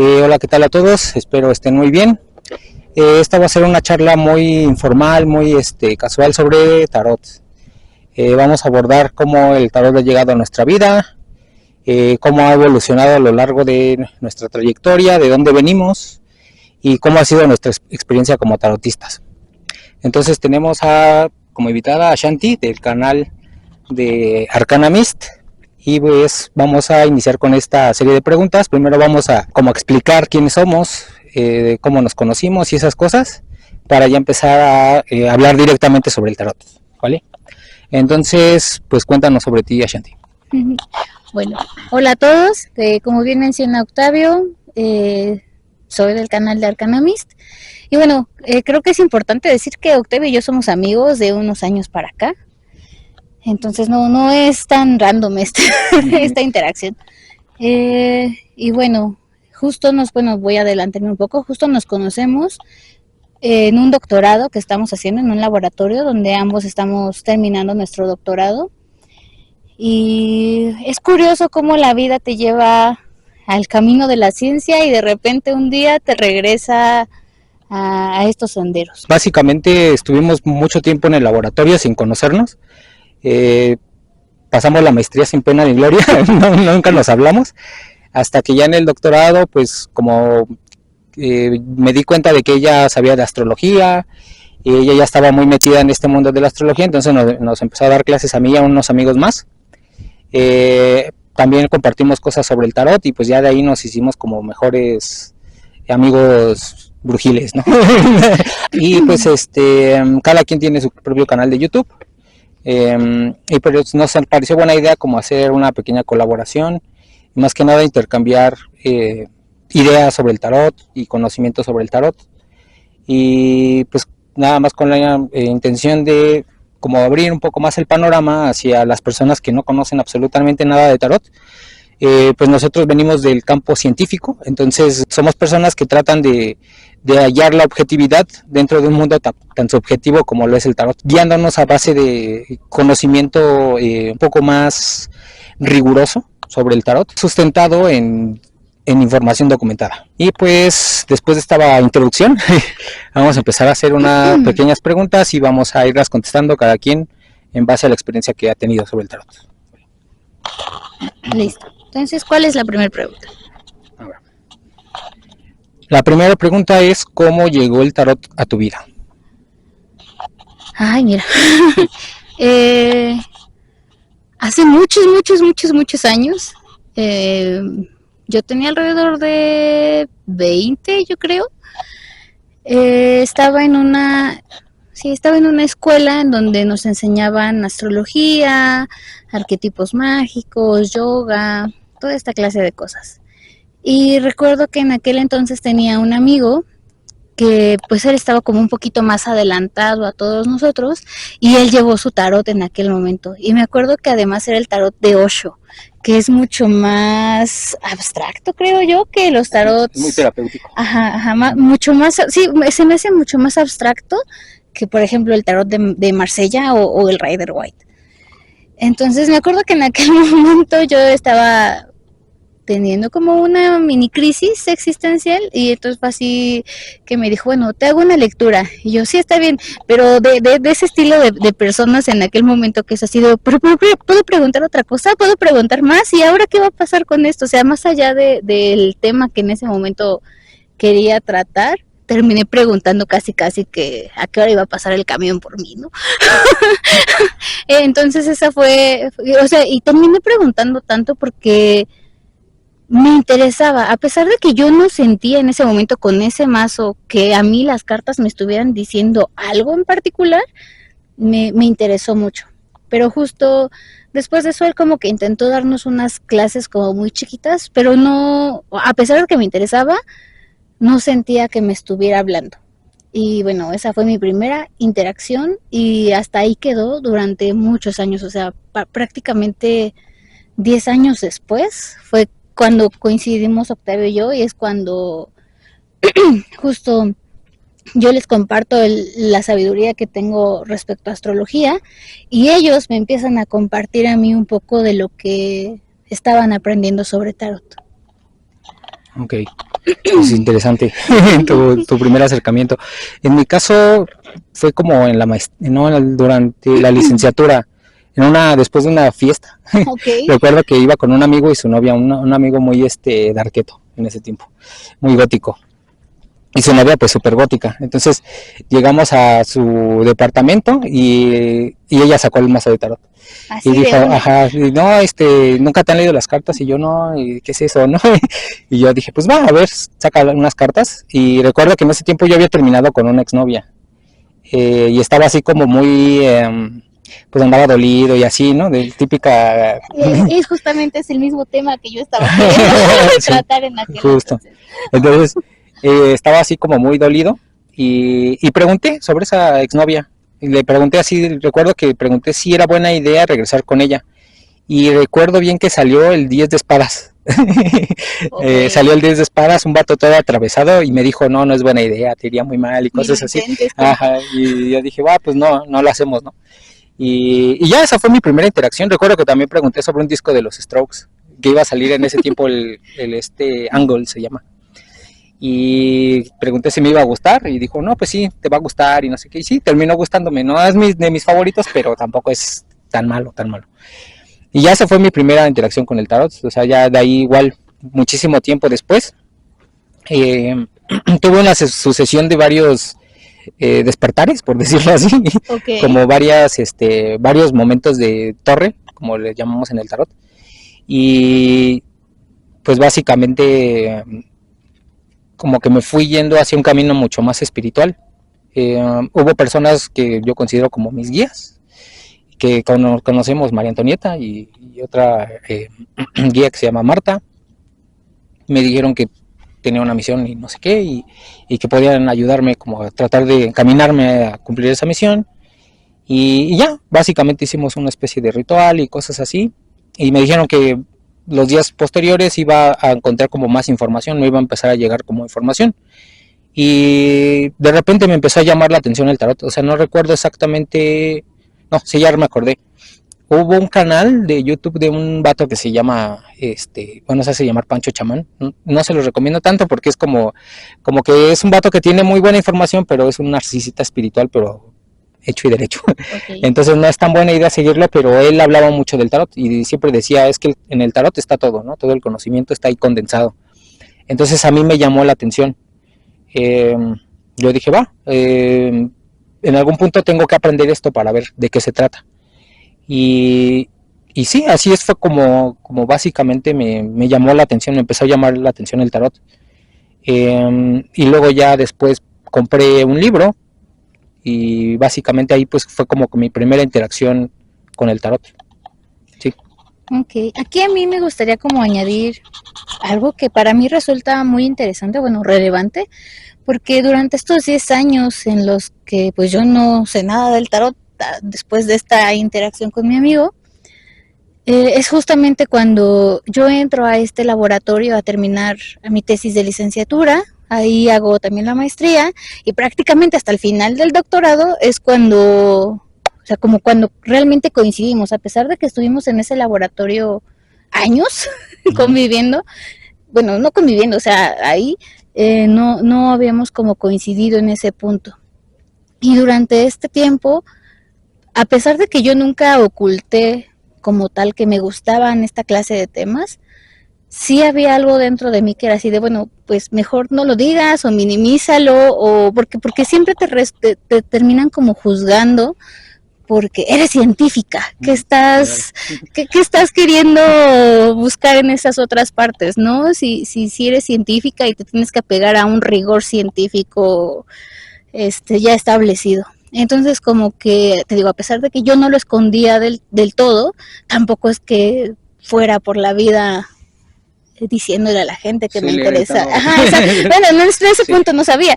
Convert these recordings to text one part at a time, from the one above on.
Hola, ¿qué tal a todos? Espero estén muy bien. Esta va a ser una charla muy informal, muy casual sobre tarot. Vamos a abordar cómo el tarot ha llegado a nuestra vida, cómo ha evolucionado a lo largo de nuestra trayectoria, de dónde venimos y cómo ha sido nuestra experiencia como tarotistas. Entonces tenemos como invitada a Shanti del canal de Arcana Mist. Y pues vamos a iniciar con esta serie de preguntas. Primero vamos a como explicar quiénes somos, cómo nos conocimos y esas cosas, para ya empezar a hablar directamente sobre el tarot, ¿vale? Entonces, pues cuéntanos sobre ti, Ashanti. Bueno, hola a todos, como bien menciona Octavio, soy del canal de Arcana Mist. Y bueno, creo que es importante decir que Octavio y yo somos amigos de unos años para acá. Entonces no es tan random esta interacción. Y bueno, voy a adelantarme un poco, justo nos conocemos en un doctorado que estamos haciendo en un laboratorio donde ambos estamos terminando nuestro doctorado. Y es curioso cómo la vida te lleva al camino de la ciencia y de repente un día te regresa a estos senderos. Básicamente estuvimos mucho tiempo en el laboratorio sin conocernos. Pasamos la maestría sin pena ni gloria, nunca nos hablamos, hasta que ya en el doctorado, pues como me di cuenta de que ella sabía de astrología, y ella ya estaba muy metida en este mundo de la astrología, entonces nos empezó a dar clases a mí y a unos amigos más. También compartimos cosas sobre el tarot y pues ya de ahí nos hicimos como mejores amigos brujiles, ¿no? Y pues cada quien tiene su propio canal de YouTube. Y pues nos pareció buena idea como hacer una pequeña colaboración, más que nada intercambiar ideas sobre el tarot y conocimientos sobre el tarot, y pues nada más con la intención de como abrir un poco más el panorama hacia las personas que no conocen absolutamente nada de tarot. Pues nosotros venimos del campo científico, entonces somos personas que tratan de hallar la objetividad dentro de un mundo tan subjetivo como lo es el tarot, guiándonos a base de conocimiento un poco más riguroso sobre el tarot, sustentado en información documentada. Y pues después de esta introducción vamos a empezar a hacer unas pequeñas preguntas y vamos a irlas contestando cada quien en base a la experiencia que ha tenido sobre el tarot. Listo. Entonces, ¿cuál es la primera pregunta? La primera pregunta es: ¿cómo llegó el tarot a tu vida? Ay, mira. Hace muchos años, yo tenía alrededor de 20, yo creo. Estaba en una escuela en donde nos enseñaban astrología, arquetipos mágicos, yoga, toda esta clase de cosas. Y recuerdo que en aquel entonces tenía un amigo que pues él estaba como un poquito más adelantado a todos nosotros y él llevó su tarot en aquel momento. Y me acuerdo que además era el tarot de Osho, que es mucho más abstracto, creo yo, que los tarots. Muy terapéutico. Ajá, mucho más, sí, se me hace mucho más abstracto que por ejemplo el tarot de Marsella o el Rider White. Entonces me acuerdo que en aquel momento yo estaba teniendo como una mini crisis existencial y entonces fue así que me dijo, bueno, te hago una lectura. Y yo, sí, está bien, pero de ese estilo de personas en aquel momento que es así de, pero ¿puedo preguntar otra cosa? ¿Puedo preguntar más? ¿Y ahora qué va a pasar con esto? O sea, más allá del tema que en ese momento quería tratar, terminé preguntando casi que a qué hora iba a pasar el camión por mí, ¿no? Entonces esa fue, o sea, y terminé preguntando tanto porque me interesaba, a pesar de que yo no sentía en ese momento con ese mazo que a mí las cartas me estuvieran diciendo algo en particular, me interesó mucho. Pero justo después de eso él como que intentó darnos unas clases como muy chiquitas, pero no, a pesar de que me interesaba, no sentía que me estuviera hablando. Y bueno, esa fue mi primera interacción y hasta ahí quedó durante muchos años, o sea, prácticamente 10 años después fue cuando coincidimos Octavio y yo, y es cuando justo yo les comparto la sabiduría que tengo respecto a astrología y ellos me empiezan a compartir a mí un poco de lo que estaban aprendiendo sobre tarot. Ok, es interesante tu primer acercamiento. En mi caso fue como en la no, durante la licenciatura, después de una fiesta. Ok. Recuerdo que iba con un amigo y su novia, un amigo muy darketo en ese tiempo, muy gótico. Y su novia pues súper gótica. Entonces llegamos a su departamento y ella sacó el mazo de tarot. Y Así de dijo, una. ajá, y no, nunca te han leído las cartas. Y yo no, ¿y qué es eso, no? Y yo dije, pues va, a ver, saca unas cartas. Y recuerdo que en ese tiempo yo había terminado con una exnovia. Y estaba así como muy, pues andaba dolido y así, ¿no? De típica... Es justamente es el mismo tema que yo estaba queriendo Sí, tratar en aquel justo. entonces. Entonces, estaba así como muy dolido y pregunté sobre esa exnovia. Y le pregunté así, recuerdo que pregunté si era buena idea regresar con ella. Y recuerdo bien que salió el 10 de espadas. Ok. Salió el 10 de espadas, un vato todo atravesado y me dijo, no, no es buena idea, te iría muy mal y Ni lo cosas así. intentes, compa. Ajá, y yo dije, va, pues no, no lo hacemos, ¿no? Y ya esa fue mi primera interacción. Recuerdo que también pregunté sobre un disco de los Strokes, que iba a salir en ese tiempo Angle se llama. Y pregunté si me iba a gustar y dijo, no, pues sí, te va a gustar y no sé qué. Y sí, terminó gustándome. No es de mis favoritos, pero tampoco es tan malo, tan malo. Y ya esa fue mi primera interacción con el tarot. O sea, ya de ahí igual, muchísimo tiempo después, eh, tuve una sucesión de varios despertares, por decirlo así, Ok. como varios momentos de torre, como le llamamos en el tarot. Y pues básicamente como que me fui yendo hacia un camino mucho más espiritual. Hubo personas que yo considero como mis guías, que conocemos, María Antonieta y otra guía que se llama Marta. Me dijeron que tenía una misión y no sé qué, y que podían ayudarme como a tratar de encaminarme a cumplir esa misión. Y ya, básicamente hicimos una especie de ritual y cosas así. Y me dijeron que los días posteriores iba a encontrar como más información, me iba a empezar a llegar como información. Y de repente me empezó a llamar la atención el tarot. O sea, no recuerdo exactamente. No, sí, ya me acordé. Hubo un canal de YouTube de un vato que se llama, bueno, se hace llamar Pancho Chamán. No, no se lo recomiendo tanto porque es como que es un vato que tiene muy buena información, pero es un narcisista espiritual, pero hecho y derecho. Ok. Entonces no es tan buena idea seguirlo, pero él hablaba mucho del tarot y siempre decía, es que en el tarot está todo, ¿no? Todo el conocimiento está ahí condensado. Entonces a mí me llamó la atención. Eh, yo dije, va, en algún punto tengo que aprender esto para ver de qué se trata. Y, y sí, así fue como básicamente me llamó la atención, me empezó a llamar la atención el tarot. Y luego ya después compré un libro y básicamente ahí pues fue como mi primera interacción con el tarot. Sí. Ok. Aquí a mí me gustaría como añadir algo que para mí resulta muy interesante, bueno, relevante, porque durante estos 10 años en los que pues yo no sé nada del tarot, después de esta interacción con mi amigo, es justamente cuando yo entro a este laboratorio a terminar mi tesis de licenciatura, ahí hago también la maestría y prácticamente hasta el final del doctorado es cuando, o sea, como cuando realmente coincidimos, a pesar de que estuvimos en ese laboratorio años conviviendo, bueno, no conviviendo, o sea, ahí no habíamos como coincidido en ese punto. Y durante este tiempo, a pesar de que yo nunca oculté como tal que me gustaban esta clase de temas, sí había algo dentro de mí que era así de, bueno, pues mejor no lo digas o minimízalo, o porque siempre te terminan como juzgando porque eres científica, ¿qué estás queriendo buscar en esas otras partes, ¿no? Si eres científica y te tienes que apegar a un rigor científico ya establecido. Entonces, como que, te digo, a pesar de que yo no lo escondía del todo, tampoco es que fuera por la vida diciéndole a la gente que Sí, me le interesa. no. Ajá, bueno, en ese Sí, punto no sabía.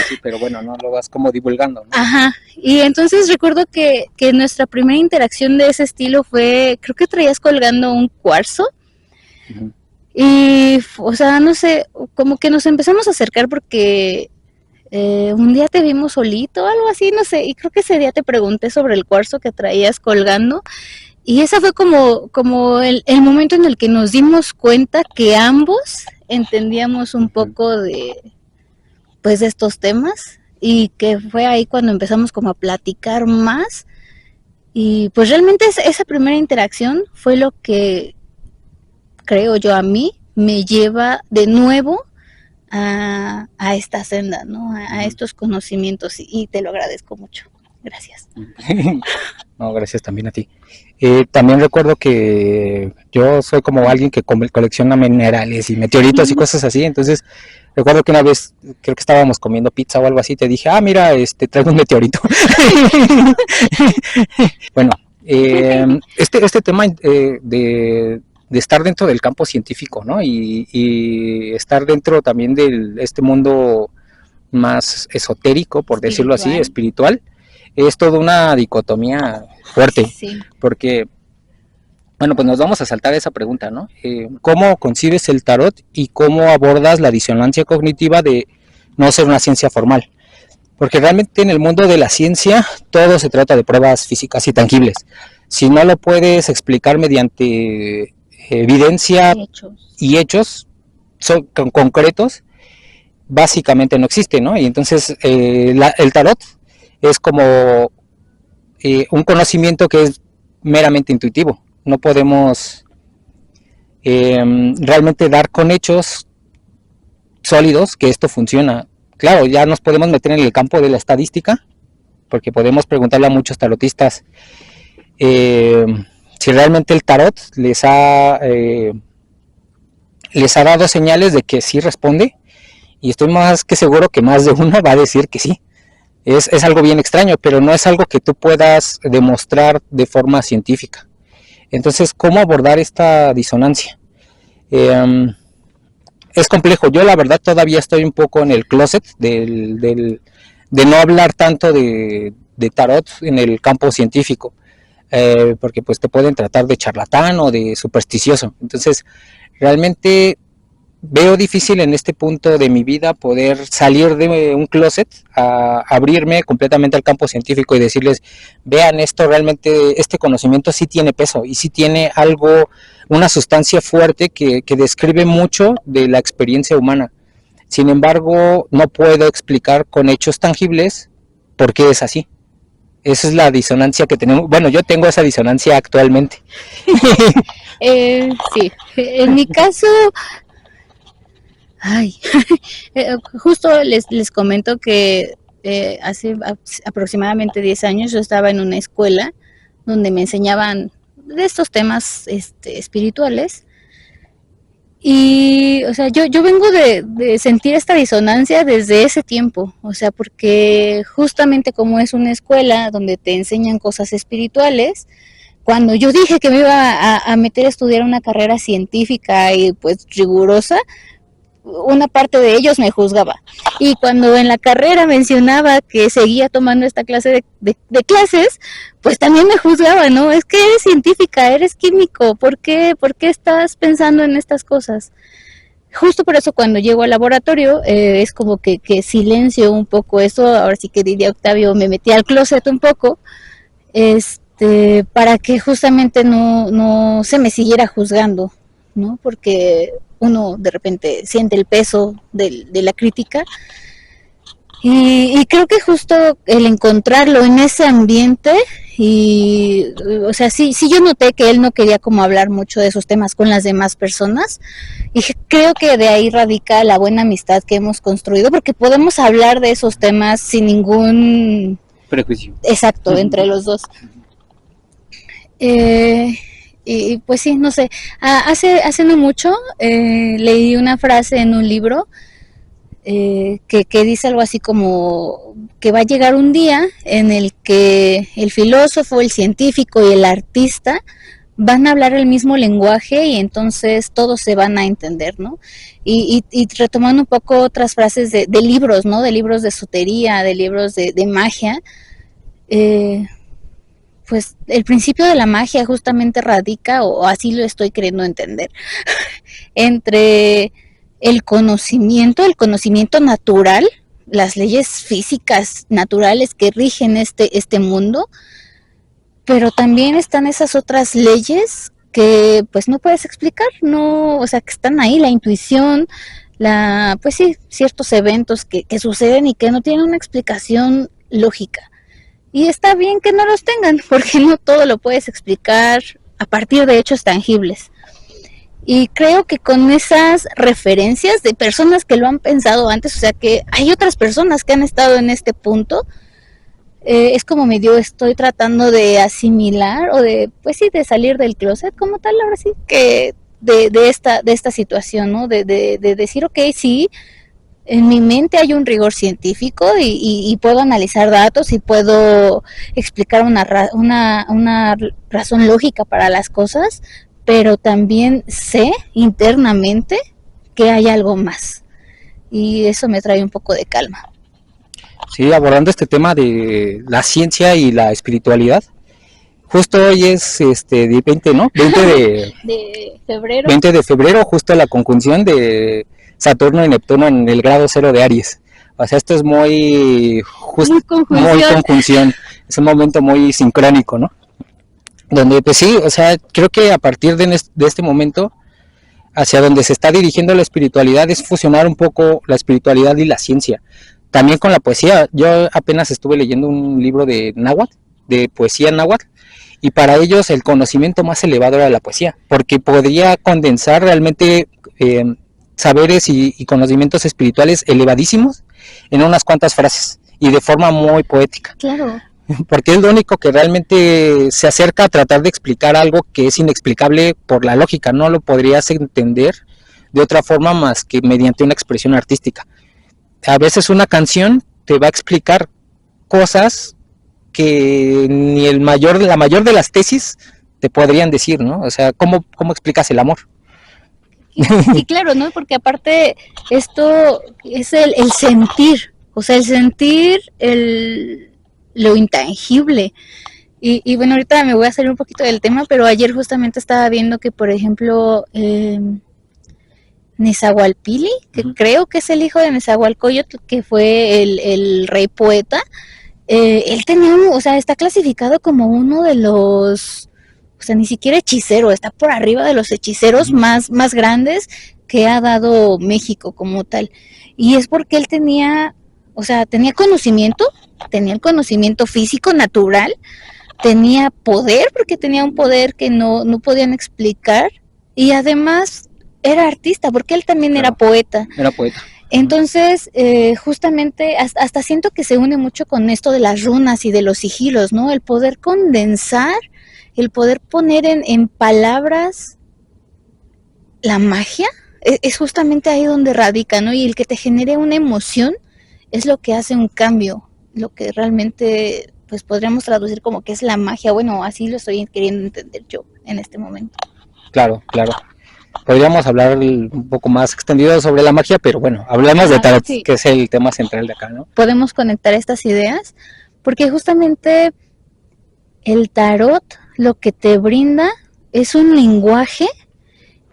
sí, pero bueno, no lo vas como divulgando, ¿no? Ajá, y entonces recuerdo que nuestra primera interacción de ese estilo fue, creo que traías colgando un cuarzo. Uh-huh. Y, o sea, no sé, como que nos empezamos a acercar porque un día te vimos solito, algo así, no sé, y creo que ese día te pregunté sobre el cuarzo que traías colgando, y ese fue como el momento en el que nos dimos cuenta que ambos entendíamos un poco de, pues, de estos temas, y que fue ahí cuando empezamos como a platicar más, y pues realmente esa primera interacción fue lo que, creo yo, a mí me lleva de nuevo a esta senda, ¿no? A estos conocimientos, y te lo agradezco mucho. Gracias. No, gracias también a ti. También recuerdo que yo soy como alguien que colecciona minerales y meteoritos y cosas así, entonces recuerdo que una vez, creo que estábamos comiendo pizza o algo así, te dije, mira, traigo un meteorito. Bueno, este tema de estar dentro del campo científico, ¿no? Y estar dentro también de este mundo más esotérico, por decirlo así, espiritual, es toda una dicotomía fuerte, sí. Porque, bueno, pues nos vamos a saltar esa pregunta, ¿no? ¿Cómo concibes el tarot y cómo abordas la disonancia cognitiva de no ser una ciencia formal? Porque realmente en el mundo de la ciencia todo se trata de pruebas físicas y tangibles. Si no lo puedes explicar mediante evidencia y hechos concretos, básicamente no existe, ¿no? Y entonces el tarot es como un conocimiento que es meramente intuitivo. No podemos realmente dar con hechos sólidos que esto funciona. Claro, ya nos podemos meter en el campo de la estadística, porque podemos preguntarle a muchos tarotistas si realmente el tarot les ha dado señales de que sí responde, y estoy más que seguro que más de uno va a decir que sí. Es algo bien extraño, pero no es algo que tú puedas demostrar de forma científica. Entonces, ¿cómo abordar esta disonancia? Es complejo. Yo la verdad todavía estoy un poco en el closet de no hablar tanto de tarot en el campo científico, porque pues te pueden tratar de charlatán o de supersticioso. Entonces, realmente veo difícil en este punto de mi vida poder salir de un closet a abrirme completamente al campo científico y decirles, vean, esto realmente, este conocimiento sí tiene peso y sí tiene algo, una sustancia fuerte que describe mucho de la experiencia humana. Sin embargo, no puedo explicar con hechos tangibles por qué es así. Esa es la disonancia que tenemos. Bueno, yo tengo esa disonancia actualmente. Sí, en mi caso... justo les comento que hace aproximadamente 10 años yo estaba en una escuela donde me enseñaban de estos temas espirituales, y o sea, yo vengo de sentir esta disonancia desde ese tiempo, o sea, porque justamente como es una escuela donde te enseñan cosas espirituales, cuando yo dije que me iba a meter a estudiar una carrera científica y pues rigurosa, una parte de ellos me juzgaba. Y cuando en la carrera mencionaba que seguía tomando esta clase de clases, pues también me juzgaba, ¿no? Es que eres científica, eres químico, ¿por qué estás pensando en estas cosas? Justo por eso cuando llego al laboratorio es como que silencio un poco eso. Ahora sí que diría Octavio, me metí al closet un poco, para que justamente no se me siguiera juzgando, ¿no? Porque uno de repente siente el peso de la crítica, y creo que justo el encontrarlo en ese ambiente, y o sea, sí yo noté que él no quería como hablar mucho de esos temas con las demás personas, y creo que de ahí radica la buena amistad que hemos construido, porque podemos hablar de esos temas sin ningún prejuicio. Exacto, entre los dos. Y pues sí, no sé, hace no mucho leí una frase en un libro que dice algo así como que va a llegar un día en el que el filósofo, el científico y el artista van a hablar el mismo lenguaje, y entonces todos se van a entender, ¿no? Y retomando un poco otras frases de libros, ¿no? De libros de esotería, de libros de magia, pues el principio de la magia justamente radica, o así lo estoy queriendo entender, entre el conocimiento natural, las leyes físicas naturales que rigen este mundo, pero también están esas otras leyes que pues no puedes explicar, no, o sea, que están ahí, la intuición, pues sí, ciertos eventos que suceden y que no tienen una explicación lógica. Y está bien que no los tengan, porque no todo lo puedes explicar a partir de hechos tangibles. Y creo que con esas referencias de personas que lo han pensado antes, o sea que hay otras personas que han estado en este punto, es como medio estoy tratando de asimilar o de, pues sí, de salir del closet como tal, ahora sí, que de esta situación, ¿no? De decir, ok, sí, en mi mente hay un rigor científico y puedo analizar datos y puedo explicar una razón lógica para las cosas, pero también sé internamente que hay algo más. Y eso me trae un poco de calma. Sí, abordando este tema de la ciencia y la espiritualidad. Justo hoy es 20, ¿no? 20 de febrero. 20 de febrero, justo la conjunción de Saturno y Neptuno en el grado 0 de Aries. O sea, esto es muy conjunción. Es un momento muy sincrónico, ¿no? Donde, pues sí, o sea, creo que a partir de este momento, hacia donde se está dirigiendo la espiritualidad, es fusionar un poco la espiritualidad y la ciencia. También con la poesía. Yo apenas estuve leyendo un libro de náhuatl, de poesía náhuatl, y para ellos el conocimiento más elevado era la poesía, porque podría condensar realmente saberes y conocimientos espirituales elevadísimos en unas cuantas frases y de forma muy poética. Claro. Porque es lo único que realmente se acerca a tratar de explicar algo que es inexplicable por la lógica, no lo podrías entender de otra forma más que mediante una expresión artística. A veces una canción te va a explicar cosas que ni la mayor de las tesis te podrían decir, ¿no? O sea, ¿cómo explicas el amor? Y claro, ¿no? Porque aparte esto es el sentir, o sea, el sentir lo intangible. Y bueno, ahorita me voy a salir un poquito del tema, pero ayer justamente estaba viendo que, por ejemplo, Nezahualpili, que creo que es el hijo de Nezahualcóyotl, que fue el rey poeta, él tenía, o sea, está clasificado como uno de los, o sea, ni siquiera hechicero, está por arriba de los hechiceros más grandes que ha dado México como tal. Y es porque él tenía, o sea, tenía conocimiento, tenía el conocimiento físico natural, tenía poder, porque tenía un poder que no podían explicar, y además era artista, porque él también era poeta. Era poeta. Entonces, justamente, hasta siento que se une mucho con esto de las runas y de los sigilos, ¿no? El poder condensar, el poder poner en palabras la magia, es justamente ahí donde radica, ¿no? Y el que te genere una emoción es lo que hace un cambio, lo que realmente, pues podríamos traducir como que es la magia. Bueno, así lo estoy queriendo entender yo en este momento. Claro, claro. Podríamos hablar un poco más extendido sobre la magia, pero bueno, hablamos de tarot, sí, que es el tema central de acá, ¿no? Podemos conectar estas ideas, porque justamente el tarot lo que te brinda es un lenguaje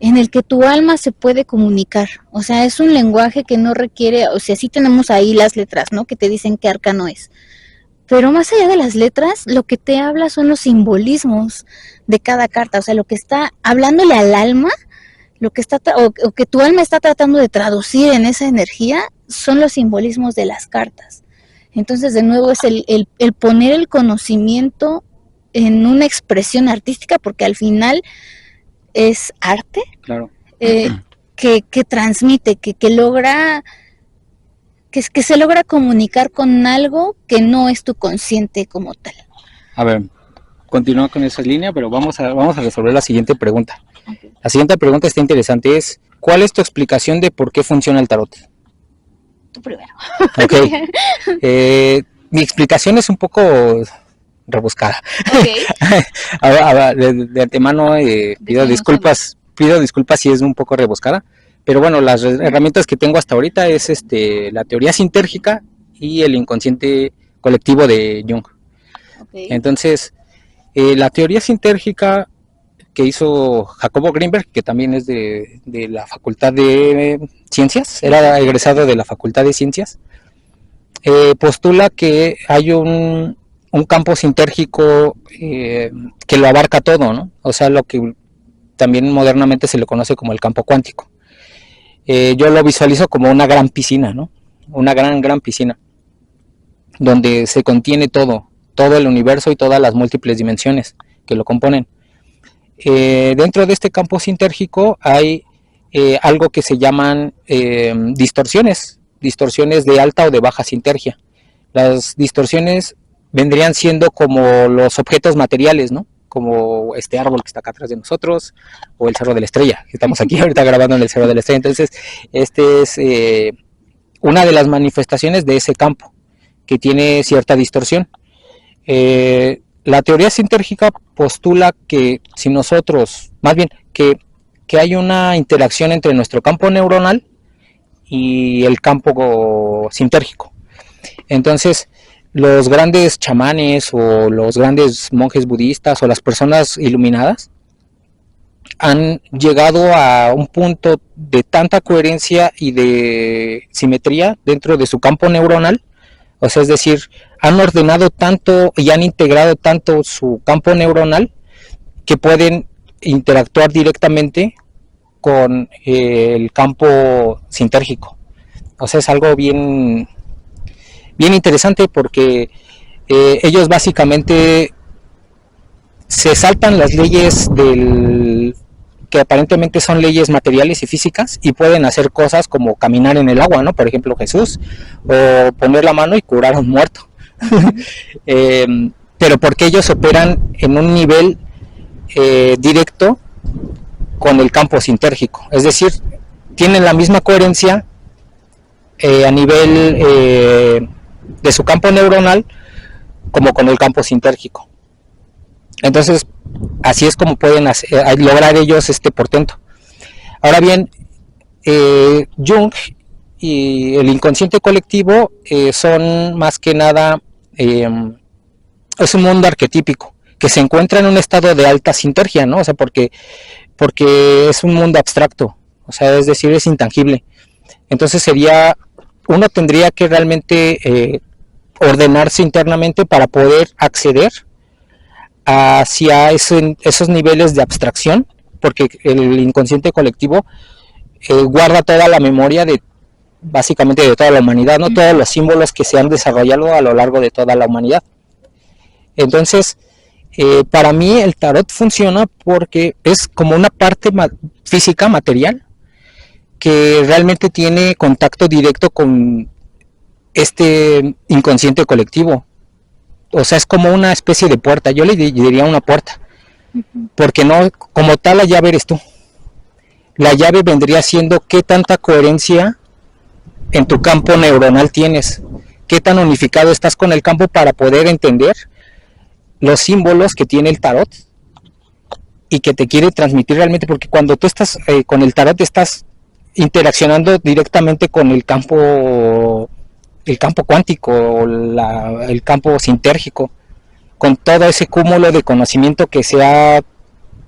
en el que tu alma se puede comunicar. O sea, es un lenguaje que no requiere, o sea, sí tenemos ahí las letras, ¿no? Que te dicen qué arcano es. Pero más allá de las letras, lo que te habla son los simbolismos de cada carta. O sea, lo que está hablándole al alma, lo que está o que tu alma está tratando de traducir en esa energía son los simbolismos de las cartas. Entonces, de nuevo, es el poner el conocimiento en una expresión artística, porque al final es arte, claro, que transmite, que logra, que se logra comunicar con algo que no es tu consciente como tal. A ver, continúa con esa línea, pero vamos a resolver la siguiente pregunta. Okay. La siguiente pregunta está interesante, es ¿cuál es tu explicación de por qué funciona el tarot? Tú primero. Ok. Mi explicación es un poco rebuscada. Okay. de antemano pido disculpas si es un poco rebuscada, pero bueno, las herramientas que tengo hasta ahorita es la teoría sintérgica y el inconsciente colectivo de Jung. Okay. Entonces, la teoría sintérgica que hizo Jacobo Greenberg, que también es de la Facultad de Ciencias, era egresado de la Facultad de Ciencias, postula que hay un campo sintérgico que lo abarca todo, ¿no? O sea, lo que también modernamente se le conoce como el campo cuántico. Yo lo visualizo como una gran piscina, ¿no? Una gran piscina, donde se contiene todo el universo y todas las múltiples dimensiones que lo componen. Dentro de este campo sintérgico hay algo que se llaman distorsiones de alta o de baja sintergia. Las distorsiones vendrían siendo como los objetos materiales, ¿no? Como este árbol que está acá atrás de nosotros, o el Cerro de la Estrella, que estamos aquí ahorita grabando en el Cerro de la Estrella. Entonces, este es una de las manifestaciones de ese campo, que tiene cierta distorsión. La teoría sintérgica postula que si nosotros, más bien, que hay una interacción entre nuestro campo neuronal y el campo sintérgico. Entonces, los grandes chamanes o los grandes monjes budistas o las personas iluminadas han llegado a un punto de tanta coherencia y de simetría dentro de su campo neuronal, o sea, es decir, han ordenado tanto y han integrado tanto su campo neuronal que pueden interactuar directamente con el campo sintérgico. O sea, es algo bien interesante porque ellos básicamente se saltan las leyes que aparentemente son leyes materiales y físicas, y pueden hacer cosas como caminar en el agua, ¿no? Por ejemplo, Jesús, o poner la mano y curar a un muerto. Pero porque ellos operan en un nivel directo con el campo sintérgico, es decir, tienen la misma coherencia a nivel de su campo neuronal como con el campo sintérgico. Entonces, así es como pueden lograr ellos este portento. Ahora bien, Jung y el inconsciente colectivo son más que nada, es un mundo arquetípico que se encuentra en un estado de alta sintergia, ¿no? O sea, porque es un mundo abstracto, o sea, es decir, es intangible. Entonces uno tendría que realmente ordenarse internamente para poder acceder hacia esos niveles de abstracción, porque el inconsciente colectivo guarda toda la memoria básicamente de toda la humanidad, ¿no? Todos los símbolos que se han desarrollado a lo largo de toda la humanidad. Entonces, para mí el tarot funciona porque es como una parte física, material, que realmente tiene contacto directo con este inconsciente colectivo. O sea, es como una especie de puerta, yo le diría una puerta, porque no, como tal la llave eres tú. La llave vendría siendo qué tanta coherencia en tu campo neuronal tienes, qué tan unificado estás con el campo para poder entender los símbolos que tiene el tarot y que te quiere transmitir realmente, porque cuando tú estás con el tarot estás interaccionando directamente con el campo cuántico, el campo sintérgico, con todo ese cúmulo de conocimiento que se ha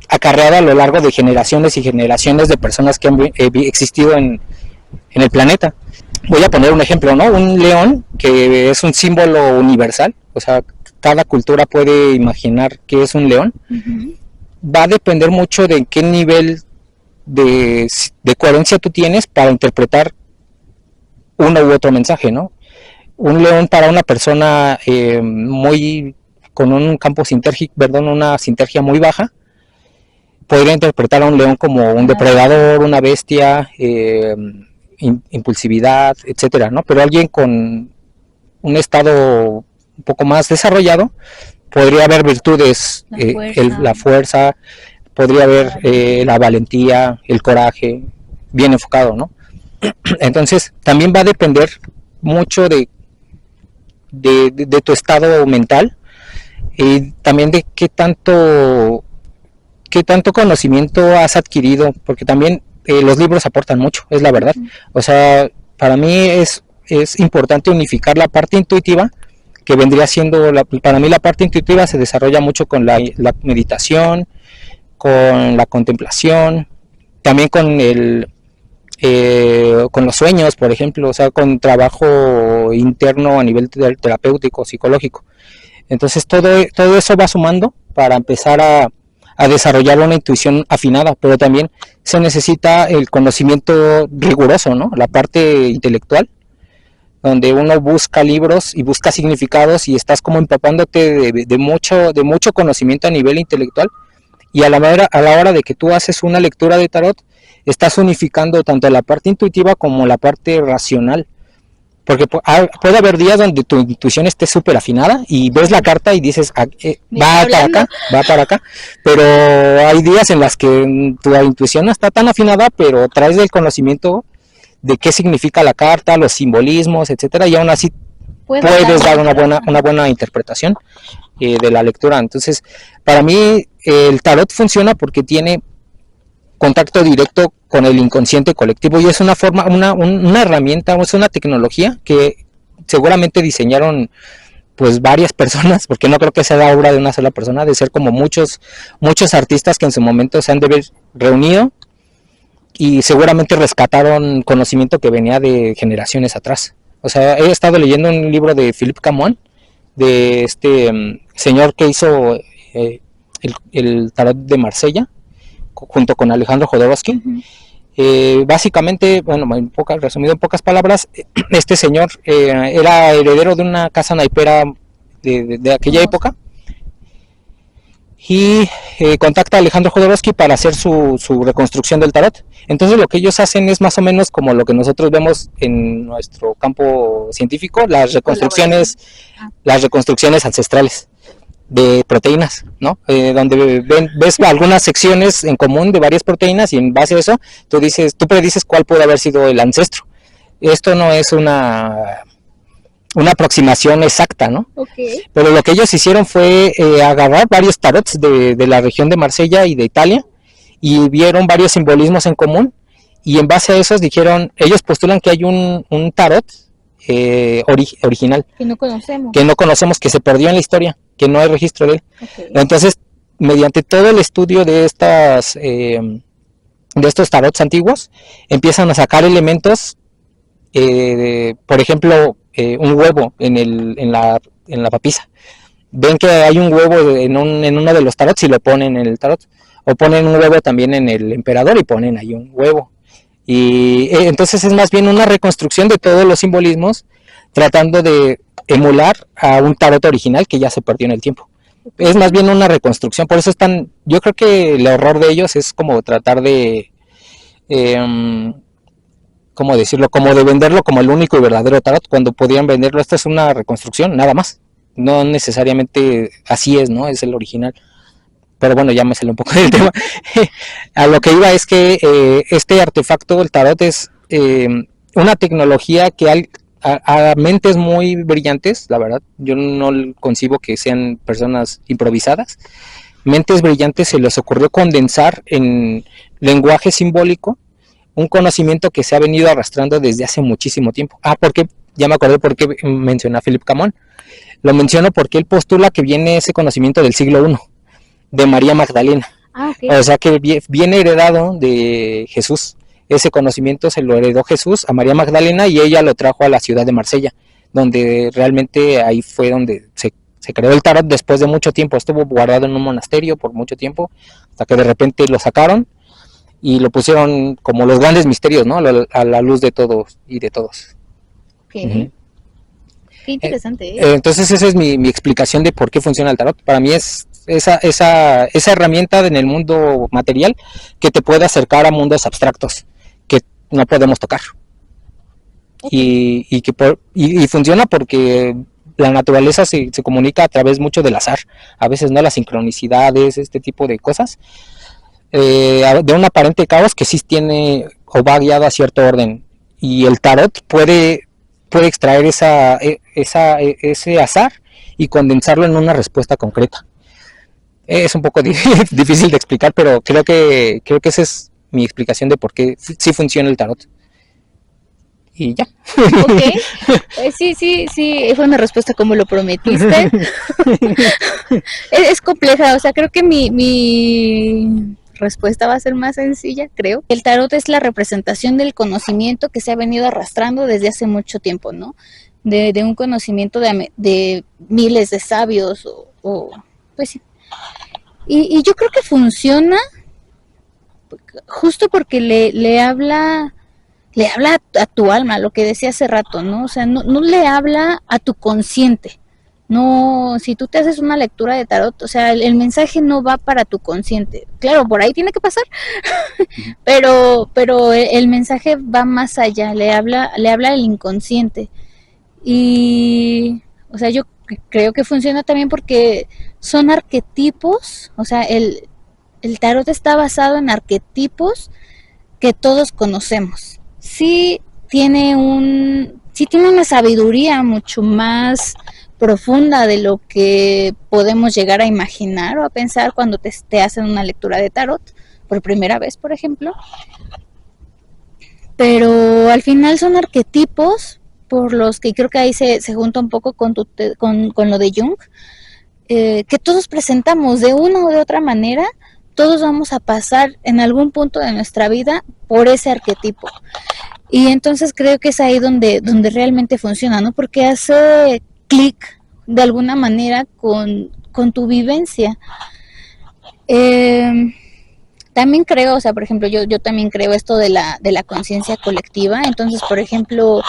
acarreado a lo largo de generaciones y generaciones de personas que han existido en el planeta. Voy a poner un ejemplo, ¿no? Un león, que es un símbolo universal, o sea, cada cultura puede imaginar qué es un león. Va a depender mucho de qué nivel de coherencia tú tienes para interpretar uno u otro mensaje, ¿no? Un león para una persona con un campo sintérgico, una sintergia muy baja, podría interpretar a un león como un depredador, una bestia, impulsividad, etcétera, ¿no? Pero alguien con un estado un poco más desarrollado podría haber virtudes, la fuerza, podría haber la valentía, el coraje, bien enfocado, ¿no? Entonces, también va a depender mucho de tu estado mental y también de qué tanto conocimiento has adquirido, porque también los libros aportan mucho, es la verdad. O sea, para mí es importante unificar la parte intuitiva, que vendría siendo, para mí la parte intuitiva se desarrolla mucho con la meditación, con la contemplación, también con con los sueños, por ejemplo, o sea, con trabajo interno a nivel terapéutico, psicológico. Entonces todo eso va sumando para empezar a a desarrollar una intuición afinada, pero también se necesita el conocimiento riguroso, ¿no? La parte intelectual, donde uno busca libros y busca significados y estás como empapándote de mucho conocimiento a nivel intelectual, y a la hora de que tú haces una lectura de tarot, estás unificando tanto la parte intuitiva como la parte racional. Porque puede haber días donde tu intuición esté súper afinada y ves la carta y dices, va para acá, va para acá. Pero hay días en las que tu intuición no está tan afinada, pero traes el conocimiento de qué significa la carta, los simbolismos, etcétera, y aún así puedes dar una buena interpretación de la lectura. Entonces, para mí, el tarot funciona porque tiene contacto directo con el inconsciente colectivo y es una forma, una herramienta, es una tecnología que seguramente diseñaron pues varias personas, porque no creo que sea la obra de una sola persona, de ser como muchos artistas que en su momento se han de haber reunido y seguramente rescataron conocimiento que venía de generaciones atrás. O sea, he estado leyendo un libro de Philippe Camon, de este señor que hizo el tarot de Marsella, junto con Alejandro Jodorowsky. Básicamente, bueno, resumido en pocas palabras, este señor era heredero de una casa naipera de aquella época y contacta a Alejandro Jodorowsky para hacer su reconstrucción del tarot. Entonces lo que ellos hacen es más o menos como lo que nosotros vemos en nuestro campo científico, las reconstrucciones ancestrales de proteínas, ¿no? Donde ves algunas secciones en común de varias proteínas y en base a eso tú predices cuál puede haber sido el ancestro. Esto no es una aproximación exacta, ¿no? Okay. Pero lo que ellos hicieron fue agarrar varios tarots de la región de Marsella y de Italia y vieron varios simbolismos en común y en base a esos ellos postulan que hay un tarot original que no conocemos, que se perdió en la historia, que no hay registro de él. Okay. Entonces, mediante todo el estudio de estos tarots antiguos, empiezan a sacar elementos, por ejemplo, un huevo en la papisa. Ven que hay un huevo en uno de los tarots y lo ponen en el tarot, o ponen un huevo también en el emperador y ponen ahí un huevo. Y entonces es más bien una reconstrucción de todos los simbolismos, tratando de emular a un tarot original que ya se perdió en el tiempo. Es más bien una reconstrucción, por eso yo creo que el error de ellos es como tratar de, ¿cómo decirlo? Como de venderlo como el único y verdadero tarot, cuando podrían venderlo, esta es una reconstrucción, nada más. No necesariamente así es, ¿no? Es el original. Pero bueno, ya me salió un poco del tema. A lo que iba es que este artefacto, el tarot, es una tecnología que a mentes muy brillantes, la verdad, yo no concibo que sean personas improvisadas, mentes brillantes se les ocurrió condensar en lenguaje simbólico un conocimiento que se ha venido arrastrando desde hace muchísimo tiempo. Porque ya me acordé por qué mencioné a Philippe Camon. Lo menciono porque él postula que viene ese conocimiento del siglo I, de María Magdalena. Okay. O sea que viene heredado de Jesús. Ese conocimiento se lo heredó Jesús a María Magdalena y ella lo trajo a la ciudad de Marsella, donde realmente ahí fue donde se creó el tarot después de mucho tiempo. Estuvo guardado en un monasterio por mucho tiempo, hasta que de repente lo sacaron y lo pusieron como los grandes misterios, ¿no? A la luz de todos y de todos. Okay. Qué interesante. Entonces esa es mi explicación de por qué funciona el tarot. Para mí es esa herramienta en el mundo material que te puede acercar a mundos abstractos que no podemos tocar. Okay. Y funciona porque la naturaleza se comunica a través mucho del azar, a veces no las sincronicidades, este tipo de cosas, de un aparente caos que sí tiene o va guiado a cierto orden, y el tarot puede extraer ese azar y condensarlo en una respuesta concreta. Es un poco difícil de explicar, pero creo que esa es mi explicación de por qué sí funciona el tarot. Y ya. Okay. Sí, fue una respuesta como lo prometiste. Es compleja, o sea, creo que mi respuesta va a ser más sencilla, creo. El tarot es la representación del conocimiento que se ha venido arrastrando desde hace mucho tiempo, ¿no? De un conocimiento de miles de sabios o pues sí. Y yo creo que funciona justo porque le habla a tu alma, lo que decía hace rato, ¿no? O sea, no le habla a tu consciente. No, si tú te haces una lectura de tarot, o sea, el mensaje no va para tu consciente. Claro, por ahí tiene que pasar, pero el mensaje va más allá, le habla al inconsciente. Y, o sea, yo creo que funciona también porque son arquetipos, o sea, el tarot está basado en arquetipos que todos conocemos. Sí tiene una sabiduría mucho más profunda de lo que podemos llegar a imaginar o a pensar cuando te hacen una lectura de tarot por primera vez, por ejemplo. Pero al final son arquetipos por los que creo que ahí se junta un poco con lo de Jung, que todos presentamos de una o de otra manera. Todos vamos a pasar en algún punto de nuestra vida por ese arquetipo. Y entonces creo que es ahí donde realmente funciona, ¿no? Porque hace clic de alguna manera con tu vivencia. También creo, o sea, por ejemplo, yo también creo esto de la conciencia colectiva. Entonces, por ejemplo,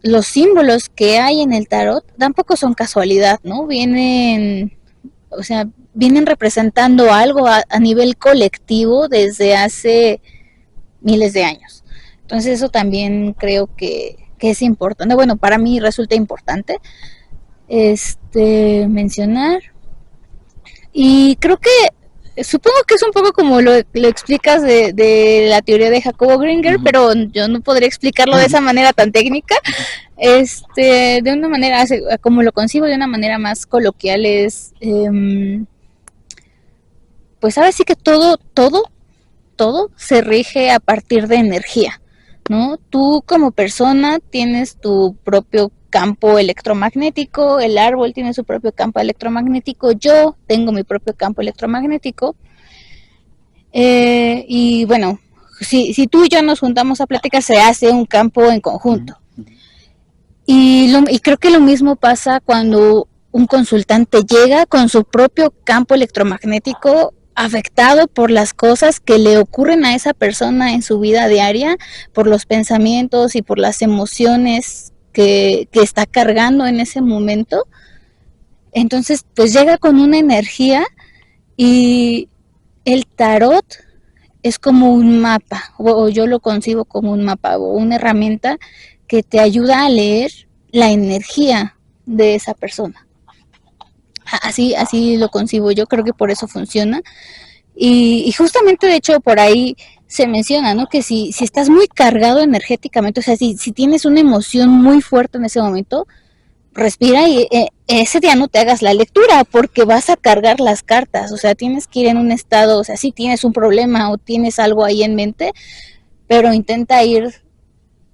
los símbolos que hay en el tarot tampoco son casualidad, ¿no? O sea, vienen representando algo a nivel colectivo desde hace miles de años. Entonces eso también creo que es importante. Bueno, para mí resulta importante mencionar. Y creo que, supongo que es un poco como lo explicas de la teoría de Jacobo Gringer, pero yo no podría explicarlo de esa manera tan técnica. De una manera, como lo concibo de una manera más coloquial, pues ahora sí que todo se rige a partir de energía, ¿no? Tú como persona tienes tu propio campo electromagnético, el árbol tiene su propio campo electromagnético, yo tengo mi propio campo electromagnético, y bueno, si tú y yo nos juntamos a platicar, se hace un campo en conjunto. Y creo que lo mismo pasa cuando un consultante llega con su propio campo electromagnético afectado por las cosas que le ocurren a esa persona en su vida diaria, por los pensamientos y por las emociones que está cargando en ese momento. Entonces, pues llega con una energía, y el tarot es como un mapa, o yo lo concibo como un mapa o una herramienta que te ayuda a leer la energía de esa persona. Así lo concibo yo, creo que por eso funciona. Y justamente, de hecho, por ahí se menciona, ¿no? Que si estás muy cargado energéticamente, o sea, si tienes una emoción muy fuerte en ese momento, respira y ese día no te hagas la lectura porque vas a cargar las cartas. O sea, tienes que ir en un estado, o sea, si tienes un problema o tienes algo ahí en mente, pero intenta ir